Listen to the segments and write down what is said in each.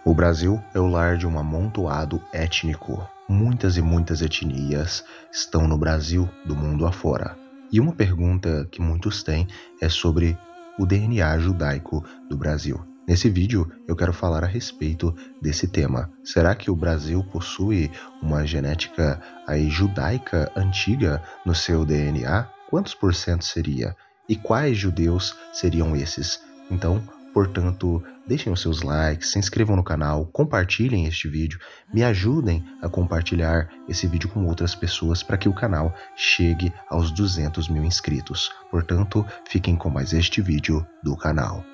O Brasil é o lar de um amontoado étnico. Muitas e muitas etnias estão no Brasil, do mundo afora. E uma pergunta que muitos têm é sobre o DNA judaico do Brasil. Nesse vídeo eu quero falar a respeito desse tema. Será que o Brasil possui uma genética judaica antiga no seu DNA? Quantos por cento seria? E quais judeus seriam esses? Então, portanto, deixem os seus likes, se inscrevam no canal, compartilhem este vídeo, me ajudem a compartilhar esse vídeo com outras pessoas para que o canal chegue aos 200 mil inscritos. Portanto, fiquem com mais este vídeo do canal.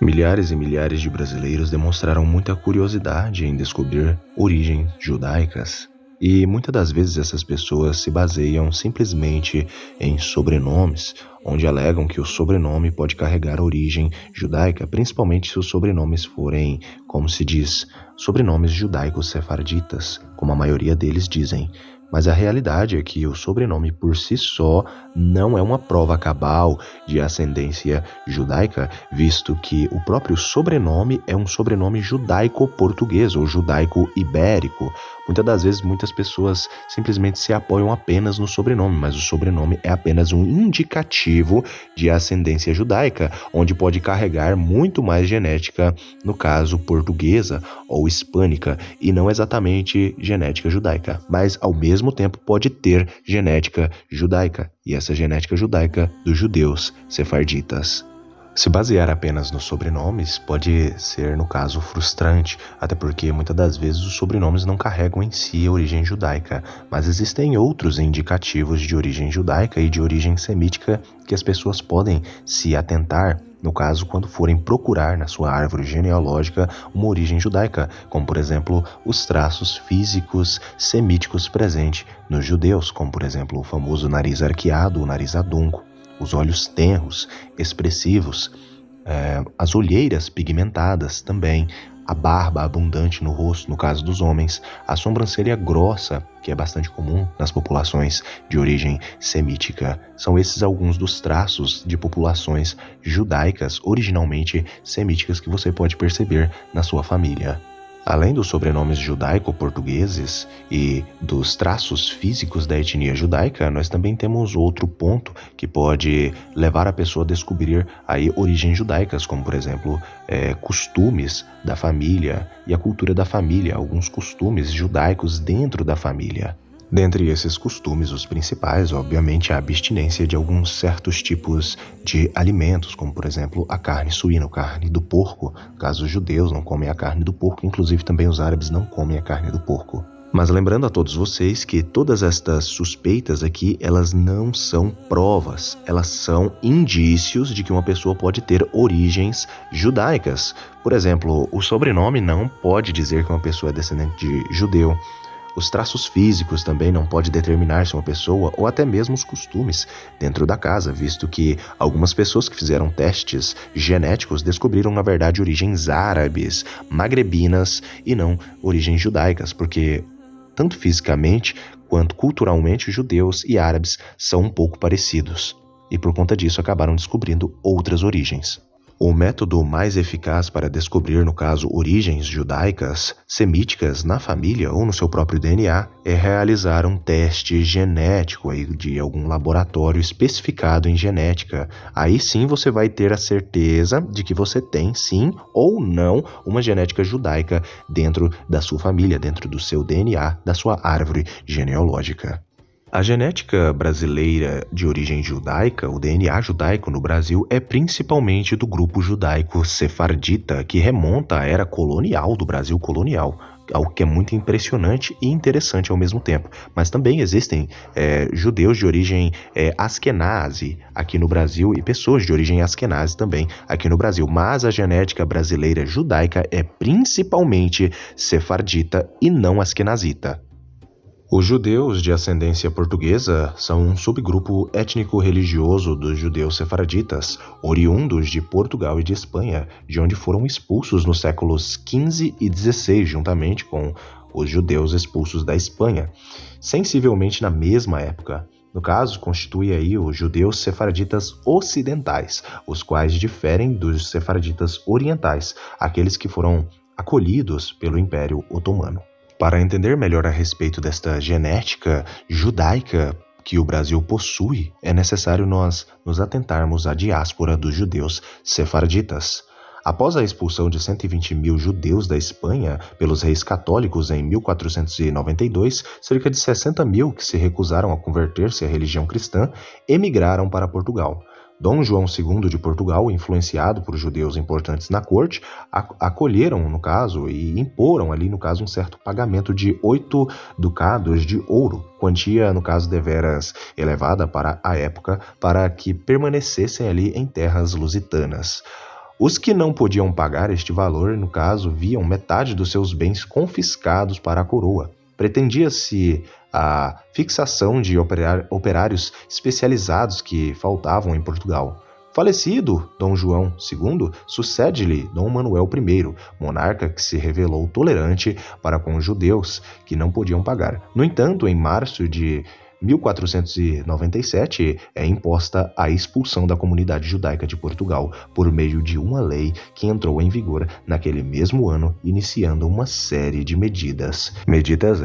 Milhares e milhares de brasileiros demonstraram muita curiosidade em descobrir origens judaicas. E muitas das vezes essas pessoas se baseiam simplesmente em sobrenomes, onde alegam que o sobrenome pode carregar origem judaica, principalmente se os sobrenomes forem, como se diz, sobrenomes judaicos sefarditas, como a maioria deles dizem. Mas a realidade é que o sobrenome por si só não é uma prova cabal de ascendência judaica, visto que o próprio sobrenome é um sobrenome judaico-português ou judaico-ibérico. Muitas das vezes, muitas pessoas simplesmente se apoiam apenas no sobrenome, mas o sobrenome é apenas um indicativo de ascendência judaica, onde pode carregar muito mais genética, no caso portuguesa ou hispânica, e não exatamente genética judaica, mas ao mesmo tempo pode ter genética judaica, e essa genética judaica dos judeus sefarditas. Se basear apenas nos sobrenomes pode ser, no caso, frustrante, até porque muitas das vezes os sobrenomes não carregam em si a origem judaica, mas existem outros indicativos de origem judaica e de origem semítica que as pessoas podem se atentar, no caso, quando forem procurar na sua árvore genealógica uma origem judaica, como, por exemplo, os traços físicos semíticos presentes nos judeus, como, por exemplo, o famoso nariz arqueado, o nariz adunco, os olhos tenros, expressivos, as olheiras pigmentadas também, a barba abundante no rosto, no caso dos homens, a sobrancelha grossa, que é bastante comum nas populações de origem semítica. São esses alguns dos traços de populações judaicas originalmente semíticas que você pode perceber na sua família. Além dos sobrenomes judaico-portugueses e dos traços físicos da etnia judaica, nós também temos outro ponto que pode levar a pessoa a descobrir origens judaicas, como, por exemplo, costumes da família e a cultura da família, alguns costumes judaicos dentro da família. Dentre esses costumes, os principais, obviamente, a abstinência de alguns certos tipos de alimentos, como, por exemplo, a carne suína, a carne do porco. Caso os judeus não comem a carne do porco, inclusive também os árabes não comem a carne do porco. Mas lembrando a todos vocês que todas estas suspeitas aqui, elas não são provas, elas são indícios de que uma pessoa pode ter origens judaicas. Por exemplo, o sobrenome não pode dizer que uma pessoa é descendente de judeu. Os traços físicos também não podem determinar se uma pessoa, ou até mesmo os costumes dentro da casa, visto que algumas pessoas que fizeram testes genéticos descobriram, na verdade, origens árabes, magrebinas e não origens judaicas, porque tanto fisicamente quanto culturalmente judeus e árabes são um pouco parecidos, e por conta disso acabaram descobrindo outras origens. O método mais eficaz para descobrir, no caso, origens judaicas, semíticas na família ou no seu próprio DNA é realizar um teste genético de algum laboratório especificado em genética. Aí sim você vai ter a certeza de que você tem, sim ou não, uma genética judaica dentro da sua família, dentro do seu DNA, da sua árvore genealógica. A genética brasileira de origem judaica, o DNA judaico no Brasil, é principalmente do grupo judaico sefardita, que remonta à era colonial do Brasil colonial, algo que é muito impressionante e interessante ao mesmo tempo. Mas também existem judeus de origem askenazi aqui no Brasil e pessoas de origem askenazi também aqui no Brasil. Mas a genética brasileira judaica é principalmente sefardita e não askenazita. Os judeus de ascendência portuguesa são um subgrupo étnico-religioso dos judeus sefarditas, oriundos de Portugal e de Espanha, de onde foram expulsos nos séculos XV e XVI, juntamente com os judeus expulsos da Espanha, sensivelmente na mesma época. No caso, constitui aí os judeus sefarditas ocidentais, os quais diferem dos sefarditas orientais, aqueles que foram acolhidos pelo Império Otomano. Para entender melhor a respeito desta genética judaica que o Brasil possui, é necessário nós nos atentarmos à diáspora dos judeus sefarditas. Após a expulsão de 120 mil judeus da Espanha pelos reis católicos em 1492, cerca de 60 mil que se recusaram a converter-se à religião cristã emigraram para Portugal. Dom João II de Portugal, influenciado por judeus importantes na corte, acolheram, no caso, e imporam ali, no caso, um certo pagamento de 8 ducados de ouro, quantia, no caso, deveras elevada para a época, para que permanecessem ali em terras lusitanas. Os que não podiam pagar este valor, no caso, viam metade dos seus bens confiscados para a coroa. Pretendia-se a fixação de operários especializados que faltavam em Portugal. Falecido Dom João II, sucede-lhe Dom Manuel I, monarca que se revelou tolerante para com os judeus que não podiam pagar. No entanto, em março de 1497 é imposta a expulsão da comunidade judaica de Portugal por meio de uma lei que entrou em vigor naquele mesmo ano, iniciando uma série de medidas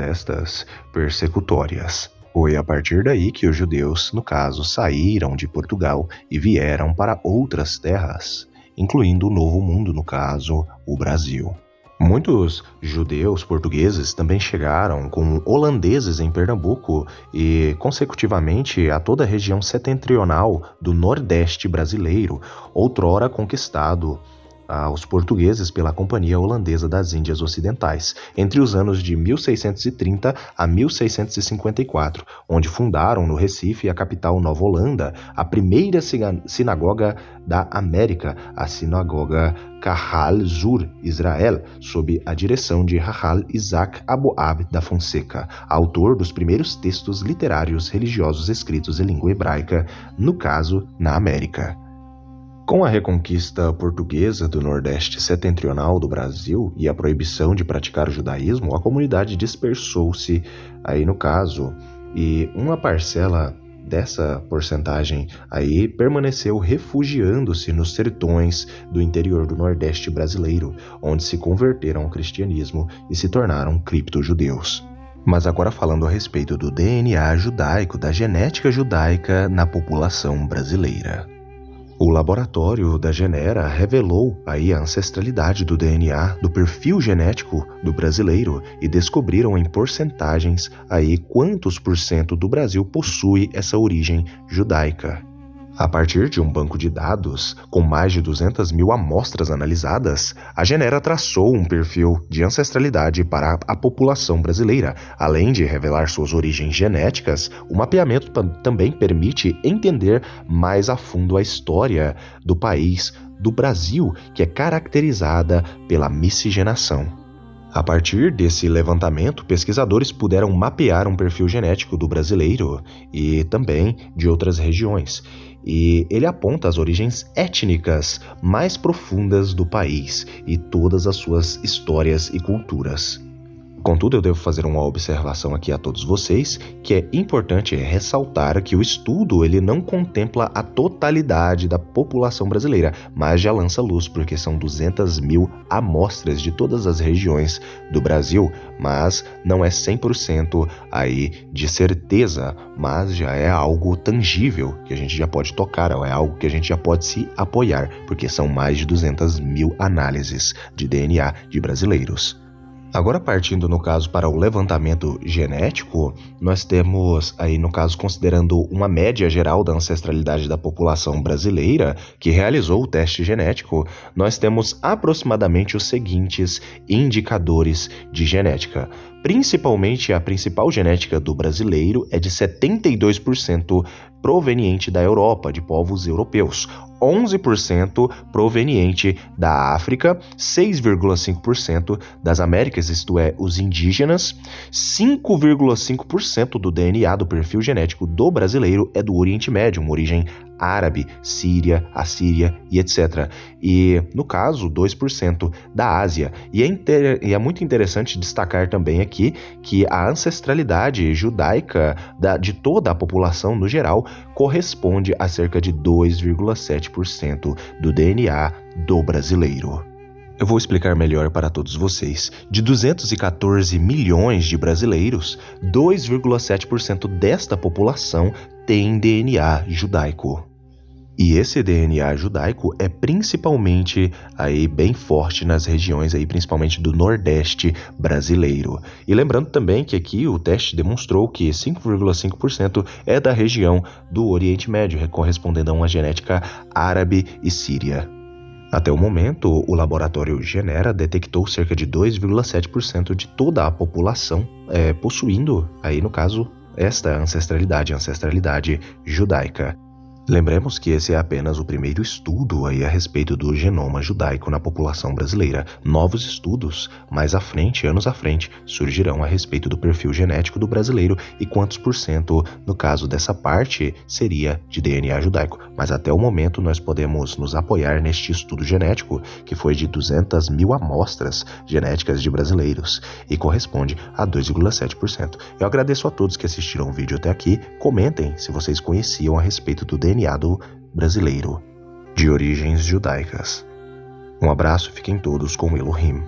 estas persecutórias. Foi a partir daí que os judeus, no caso, saíram de Portugal e vieram para outras terras, incluindo o Novo Mundo, no caso, o Brasil. Muitos judeus portugueses também chegaram com holandeses em Pernambuco e, consecutivamente, a toda a região setentrional do Nordeste brasileiro, outrora conquistado aos portugueses pela Companhia Holandesa das Índias Ocidentais, entre os anos de 1630 a 1654, onde fundaram no Recife, a capital Nova Holanda, a primeira sinagoga da América, a Sinagoga Kahal Zur Israel, sob a direção de Rahal Isaac Aboab da Fonseca, autor dos primeiros textos literários religiosos escritos em língua hebraica, no caso, na América. Com a reconquista portuguesa do Nordeste setentrional do Brasil e a proibição de praticar o judaísmo, a comunidade dispersou-se aí no caso, e uma parcela dessa porcentagem aí permaneceu refugiando-se nos sertões do interior do Nordeste brasileiro, onde se converteram ao cristianismo e se tornaram cripto-judeus. Mas agora falando a respeito do DNA judaico, da genética judaica na população brasileira. O laboratório da Genera revelou aí a ancestralidade do DNA, do perfil genético do brasileiro e descobriram em porcentagens aí quantos por cento do Brasil possui essa origem judaica. A partir de um banco de dados com mais de 200 mil amostras analisadas, a Genera traçou um perfil de ancestralidade para a população brasileira. Além de revelar suas origens genéticas, o mapeamento também permite entender mais a fundo a história do país, do Brasil, que é caracterizada pela miscigenação. A partir desse levantamento, pesquisadores puderam mapear um perfil genético do brasileiro e também de outras regiões. E ele aponta as origens étnicas mais profundas do país e todas as suas histórias e culturas. Contudo, eu devo fazer uma observação aqui a todos vocês, que é importante ressaltar que o estudo ele não contempla a totalidade da população brasileira, mas já lança luz, porque são 200 mil amostras de todas as regiões do Brasil, mas não é 100% aí de certeza, mas já é algo tangível, que a gente já pode tocar, é algo que a gente já pode se apoiar, porque são mais de 200 mil análises de DNA de brasileiros. Agora, partindo no caso para o levantamento genético, nós temos aí no caso considerando uma média geral da ancestralidade da população brasileira que realizou o teste genético, nós temos aproximadamente os seguintes indicadores de genética. principalmente a principal genética do brasileiro é de 72% proveniente da Europa, de povos europeus, 11% proveniente da África, 6,5% das Américas, isto é, os indígenas, 5,5% do DNA do perfil genético do brasileiro é do Oriente Médio, uma origem árabe, síria, assíria e etc. E, no caso, 2% da Ásia. E é muito interessante destacar também aqui que a ancestralidade judaica de toda a população no geral corresponde a cerca de 2,7% do DNA do brasileiro. Eu vou explicar melhor para todos vocês. De 214 milhões de brasileiros, 2,7% desta população tem DNA judaico. E esse DNA judaico é principalmente aí bem forte nas regiões aí, principalmente do Nordeste brasileiro. E lembrando também que aqui o teste demonstrou que 5,5% é da região do Oriente Médio, correspondendo a uma genética árabe e síria. Até o momento, o laboratório Genera detectou cerca de 2,7% de toda a população possuindo, aí no caso, esta ancestralidade judaica. Lembremos que esse é apenas o primeiro estudo aí a respeito do genoma judaico na população brasileira. Novos estudos, mais à frente, anos à frente, surgirão a respeito do perfil genético do brasileiro e quantos por cento, no caso dessa parte, seria de DNA judaico. Mas até o momento nós podemos nos apoiar neste estudo genético, que foi de 200 mil amostras genéticas de brasileiros e corresponde a 2,7%. Eu agradeço a todos que assistiram o vídeo até aqui. Comentem se vocês conheciam a respeito do DNA do brasileiro de origens judaicas. Um abraço, fiquem todos com Elohim.